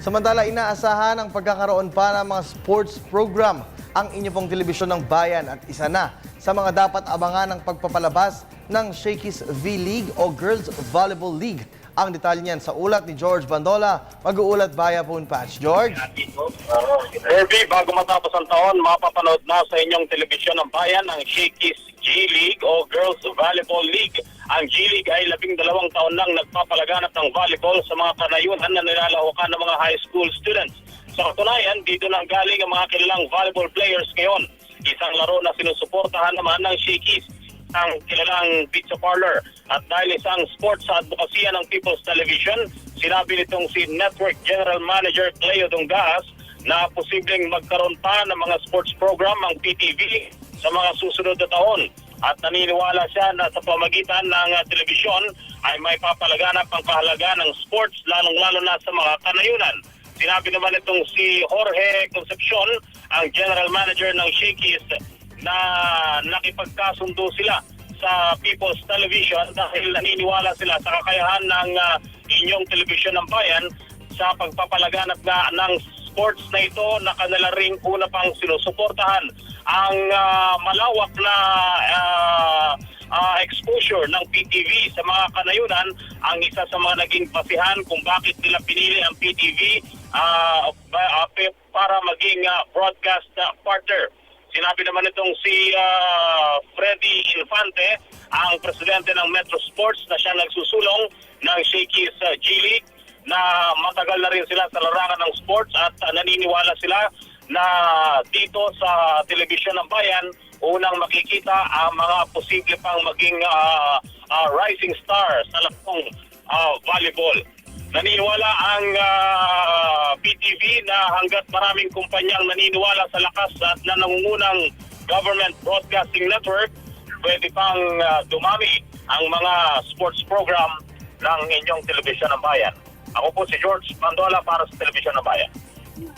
Samantala, inaasahan ang pagkakaroon pa ng mga sports program ang inyo pong telebisyon ng bayan at isa na sa mga dapat abangan ng pagpapalabas ng Shakey's V-League o Girls Volleyball League. Ang detalye niyan sa ulat ni George Bandola, mag-uulat via phone patch. George? Herbie, bago matapos ang taon, mapapanood na sa inyong telebisyon ng bayan ang Shakey's G-League o Girls Volleyball League. Ang G-League ay 12 taon nang nagpapalaganap ng volleyball sa mga kanayunan na nilalahukan ng mga high school students. Sa katunayan, dito nang galing ang mga kilalang volleyball players ngayon. Isang laro na sinusuportahan naman ng Shakey's, ang kilalang pizza parlor. At dahil isang sports sa advokasya ng People's Television, sinabi nitong si Network General Manager Cleo Dongas na posibleng magkaroon pa ng mga sports program ang PTV sa mga susunod na taon. At naniniwala siya na sa pamagitan ng telebisyon ay may papalaganap ang kahalaga ng sports lalong-lalo na sa mga kanayunan. Sinabi naman itong si Jorge Concepcion, ang General Manager ng Shakey's, na nakipagkasundo sila sa People's Television dahil naniniwala sila sa kakayahan ng inyong telebisyon ng bayan sa pagpapalaganap ng sports na ito na kanila ring una pang sinusuportahan. Ang malawak na exposure ng PTV sa mga kanayunan ang isa sa mga naging basihan kung bakit nila pinili ang PTV para maging broadcast partner. Sinabi naman itong si Freddy Infante, ang presidente ng Metro Sports, na siya nagsusulong ng Shakey's G-League, na matagal na rin sila sa larangan ng sports at naniniwala sila na dito sa telebisyon ng bayan, unang makikita ang mga posible pang maging rising stars sa lakong volleyball. Naniniwala ang PTV na hanggat maraming kumpanyang naniniwala sa lakas at na nangungunang government broadcasting network, pwede pang dumami ang mga sports program ng inyong telebisyon ng bayan. Ako po si George Bandola para sa telebisyon ng bayan.